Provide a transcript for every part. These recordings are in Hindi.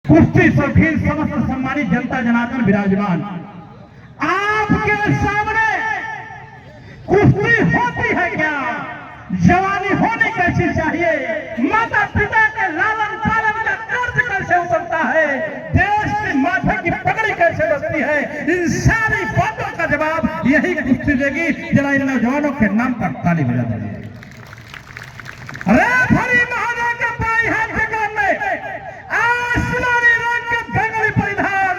कुश्ती शौकीन समस्त सम्मानित जनता जनार्दन विराजमान, आपके सामने कुश्ती होती है क्या, जवानी होनी कैसी चाहिए, माता पिता के लालन पालन का कर्ज कैसे उतरता है, देश के माथे की पगड़ी कैसे बचती है, इन सारी बातों का जवाब यही कुश्ती देगी। जरा इन नौजवानों के नाम पर ताली बजा दीजिए। अरे भरी महाराज के पाई हाथ जगह में आसमानी रंग के बंगली परिधान,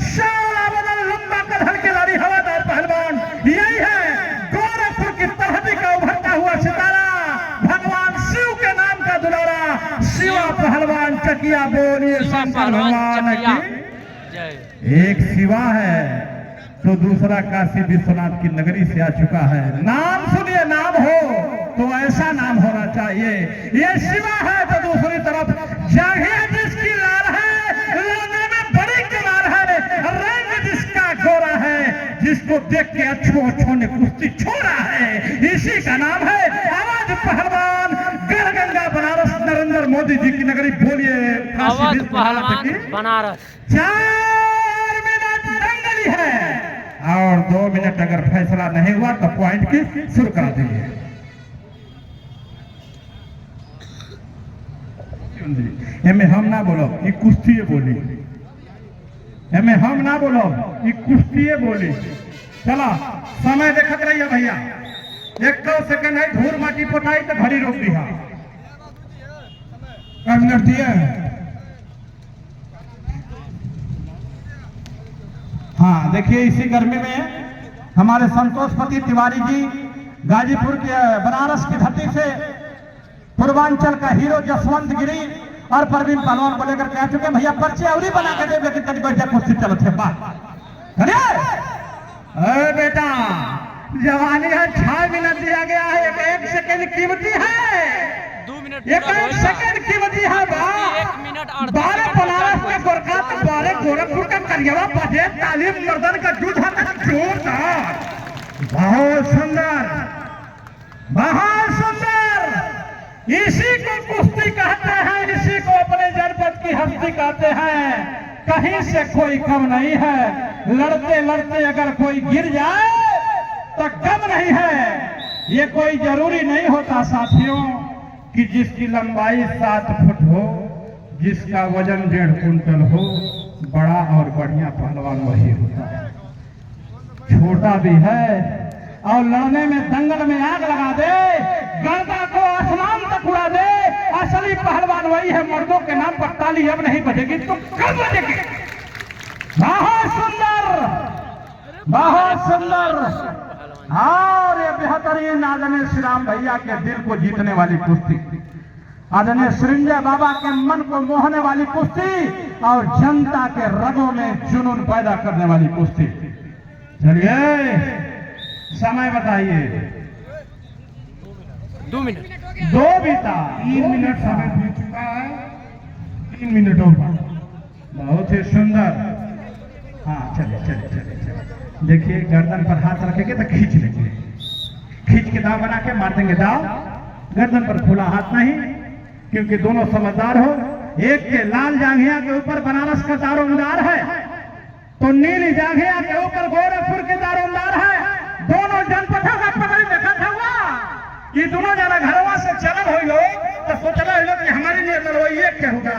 शाला बदल लंबा कधर के लारी हवादार पहलवान, यही है गोरखपुर की तहदी का उभरता हुआ सितारा, भगवान शिव के नाम का दुलारा, शिवा पहलवान चकिया। बोलिए शंकर भगवान की। एक शिवा है तो दूसरा काशी विश्वनाथ की नगरी से आ चुका है। नाम सुनिए, नाम हो तो ऐसा नाम होना चाहिए। ये शिवा है तो दूसरी तरफ जांघिया जिसकी लाल है, लड़ने में बड़ी किनार है, रंग जिसका गोरा है, जिसको देख के अच्छो ने कुश्ती छोड़ा है, इसी का नाम है आवाज पहलवान, गढ़गंगा बनारस, नरेंद्र मोदी जी की नगरी। बोलिए आवाज पहलवान बनारस। 4 मिनट दंगली है और 2 मिनट अगर फैसला नहीं हुआ तो पॉइंट की शुरू करा दीजिए। एमे हम ना बोलो, ये कुश्ती बोली। एमे हम ना बोलो, ये कुश्ती बोली। चला समय देखत रहिए भैया, 1 सेकंड है, धूल माटी पोटाई तो घड़ी रोक दी। मिनट दिए। हाँ देखिए, इसी गर्मी में हमारे संतोषपति तिवारी जी गाजीपुर के बनारस की धरती से पूर्वांचल का हीरो जसवंत गिरी और परवीन पहलवान को लेकर कह चुके भैया पर्चे अवरी बना के दे, लेकिन तक बैठा कुश्ती चलत है बात। अरे बेटा, जवानी है, 6 मिनट दिया गया है, 1 सेकंड कीमती है, 2 मिनट 1 सेकंड कीमती है। 1 मिनट 12 बनारस का गोरखा, 12 गोरखपुर का करियवा बजे, तालीम मर्दन का जूझ जोरदार, बहुत सुंदर, बहुत सुंदर। इसी को कुश्ती कहते हैं, इसी को अपने जनपद की हस्ती कहते हैं। कहीं से कोई कम नहीं है, लड़ते लड़ते अगर कोई गिर जाए तो कम नहीं है। ये कोई जरूरी नहीं होता साथियों कि जिसकी लंबाई 7 फुट हो, जिसका वजन 1.5 कुंटल हो, बड़ा और बढ़िया पहलवान वही होता है। छोटा भी है और लड़ने में दंगल में आग लगा दे, गर्दा को आसमान तक उड़ा दे, असली पहलवान वही है। मर्दों के नाम पर ताली अब नहीं बजेगी तो कब बजेगी। बहुत सुंदर, बहुत सुंदर। और ये बेहतरीन आदरणीय श्री राम भैया के दिल को जीतने वाली कुश्ती, आदरणीय सृंजय बाबा के मन को मोहने वाली कुश्ती और जनता के रगों में जुनून पैदा करने वाली कुश्ती। चलिए समय बताइए। 2 मिनट 2 बीता, 3 मिनट समय बीत चुका है, 3 मिनट और बहुत ही सुंदर। हाँ चलिए चलिए चलिए चलिए। देखिए गर्दन पर हाथ रखेंगे तो खींच लेंगे, खींच के दाव बना के मार देंगे दाव। गर्दन पर खुला हाथ नहीं, क्योंकि दोनों समझदार हो। एक के लाल जांघिया के ऊपर बनारस का दारोमदार है, तो नीली जांघिया के ऊपर गोरखपुर के दारोमदार है। दोनों जनपदों का पकड़ देखा था ये दोनों जना घरवा से चल हो लोग तो सोचना है लोग हमारे लिए लड़वाइए क्या होगा।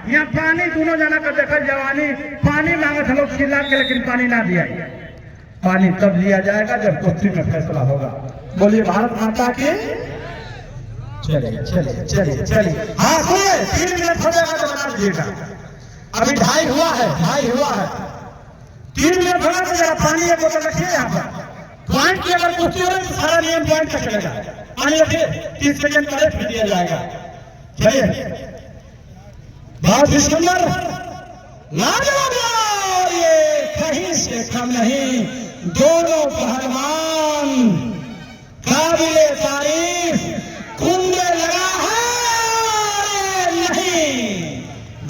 यहाँ पानी दोनों जना का देखा, जवानी पानी मांगे लोग चिल्ला के, लेकिन पानी ना दिया। पानी तब लिया जाएगा जब कुश्ती में फैसला होगा। बोलिए भारत माता की। चलिए चलिए चलिए चलिए। हाँ सुनिए, 3 मिनट हो जाएगा तो बता दीजिएगा। अभी 2:30 हुआ है, 2:30 हुआ है। 3 मिनट होगा तो जरा पानी एक बोतल रखिए यहाँ पर। पॉइंट की अगर कुश्ती हो तो सारा नियम पॉइंट का चलेगा। पानी रखिए, 30 सेकंड का रेस्ट दिया जाएगा। चलिए बहुत ही सुंदर, लाजवाब, ये कहीं से कम नहीं। दोनों पहलवान काबिले तारीफ, कुंडे लगा है नहीं,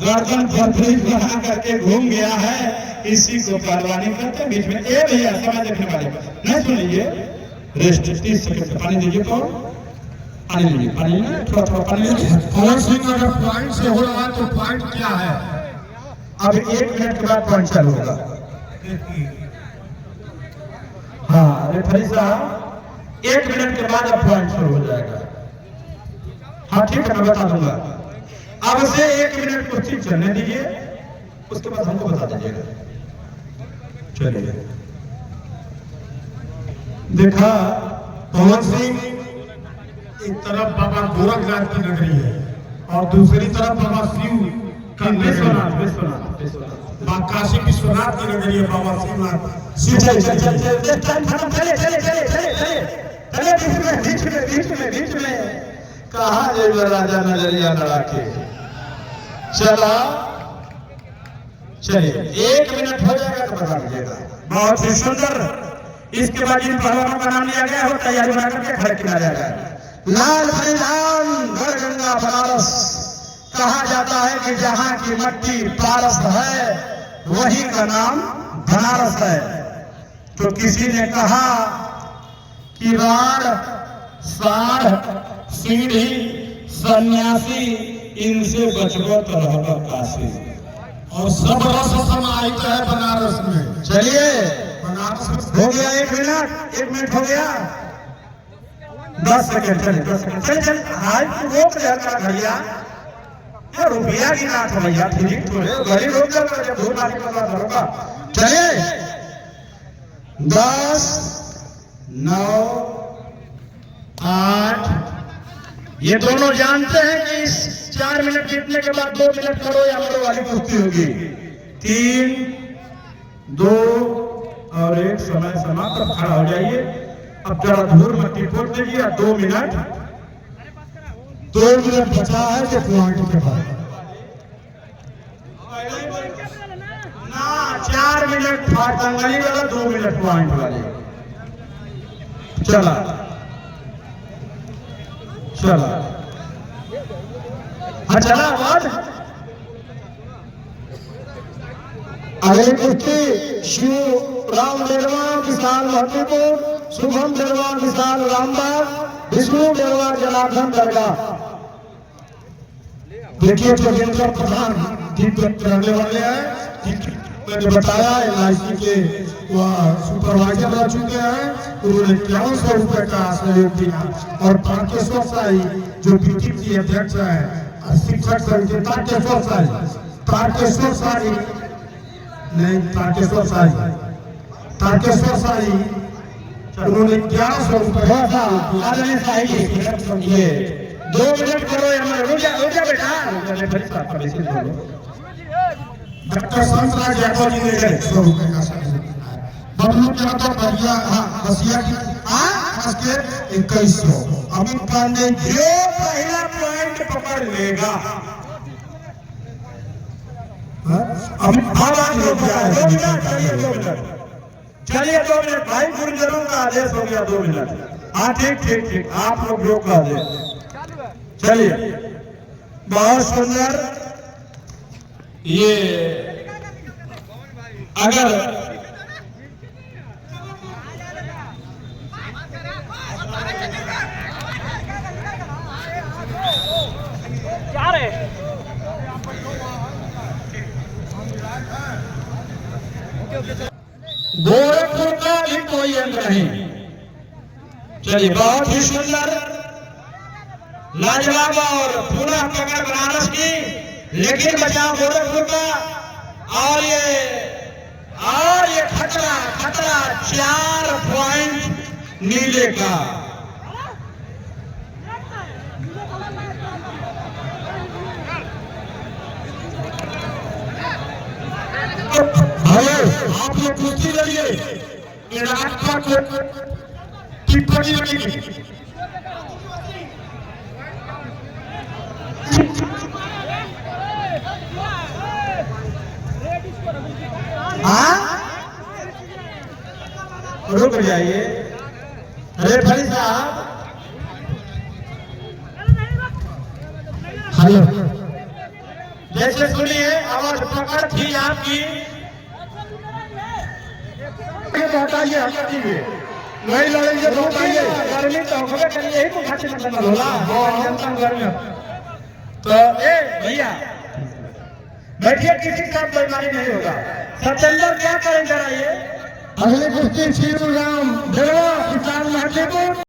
गर्दन पर फ्रिज बना करके घूम गया है, इसी को पहलवानी करते हैं। बीच में ए भैया समय देखने वाले नहीं सुन लीजिए, रेस्ट 30 सेकंड पानी दीजिए, तो पानी लीजिए, पानी थोड़ा थोड़ा पानी लीजिए। अगर सिंह अगर पॉइंट से हो रहा है तो पॉइंट क्या है? अब 1 मिनट के बाद पॉइंट चालू होगा। हाँ रेफरी साहब 1 मिनट के बाद अब पॉइंट शुरू हो जाएगा। हाँ ठीक है मैं बता दूंगा। अब से 1 मिनट कुर्सी चलने दीजिए, उसके बाद हमको बता दीजिएगा। चलिए देखा पवन सिंह एक तरफ बाबा गोरखनाथ की नगरी है और दूसरी तरफ बाबा शिव का विश्वनाथ मां काशी विश्वनाथ की नगरी है बाबा शिवनाथ शिव चले चले चले चले चले चले बीच में कहा जेब राजा नजरिया लड़ा के चला। चलिए 1 मिनट हो जाएगा तो बता दीजिएगा। बहुत ही सुंदर। इसके बाद जिन पहलवानों का नाम लिया गया है वो तैयारी बना करके खड़े किया जाएगा। लाल मैदान गढ़गंगा बनारस। कहा जाता है कि जहां की मट्टी पारस है वही का नाम बनारस है। तो किसी ने कहा कि राण साढ़ सीढ़ी सन्यासी इनसे बचबो तो रहबो काशी। और सब रस समाहित है बनारस में। चलिए बनारस हो गया 1 मिनट हो गया 10 सेकंड। चलिए 10 सेकंड चल आज तू रोक जाता घड़िया रुपया की नाथ हो भैया ठीक घड़ी रोक जाता जब धूल आने के बाद रोका। चलिए 10 9 8 ये दोनों जानते हैं कि इस 4 मिनट जीतने के बाद 2 मिनट करो या मरो वाली कुश्ती होगी। 3 2 और 1 समय समाप्त। अब खड़ा हो जाइए। अब जरा धूल मट्टी फोड़ दीजिए। 2 मिनट 2 मिनट बचा है कि पॉइंट के बाद ना 4 मिनट फाटंगली वाला 2 मिनट पॉइंट वाले। चला चला हाँ चला आवाज। अगली कुश्ती शिव राम डेरवा विशाल महतीपुर, शुभम डेरवा विशाल रामबाग, विष्णु डेरवा जनार्दन दरगाह। देखिए जोगिंदर प्रधान जीत करने वाले हैं। मैंने बताया LIC के सुपरवाइजर रह चुके हैं। उन्होंने 5100 रुपए का सहयोग दिया और तारकेश्वर साई जो BTP अध्यक्ष है शिक्षक समिति तारकेश्वर साई नहीं तारकेश्वर साई उन्होंने 1100 रुपए 2 मिनट करो या रुक जा बेटा। डॉक्टर संतराज यादव जी ने 100 रुपए का सहयोग दिया है। बबलू यादव बलिया बसिया की खास के 2100। अमित पांडे जो पहला पॉइंट पकड़ लेगा अमित चलिए 2 मिनट भाई गुरुजनों का आदेश हो गया 2 मिनट। हाँ ठीक आप लोग रोक का आदेश। चलिए बहुत सुंदर। ये अगर क्या रे गोरखपुर का भी कोई यंत्र नहीं। चलिए बहुत ही सुंदर लाजवाब और पूरा पकड़ बनारस की, लेकिन बचाव गोरखपुर का। और ये खतरा 4 पॉइंट नीले का। हेलो आप लोग कुश्ती लड़िए इलाका को टिप्पणी लगी। रुक जाइए रेफरी साहब। हेलो जैसे सुनिए आवाज पकड़ थी आपकी हटाइए नहीं लड़ेंगे तो हटाइए। गर्मी तो होगा करिए यही तो खाते में होला जनता गर्मी। तो ए भैया बैठिए, किसी का बेईमानी नहीं होगा। सत्येंद्र क्या करें जरा ये अगले कुश्ती श्री राम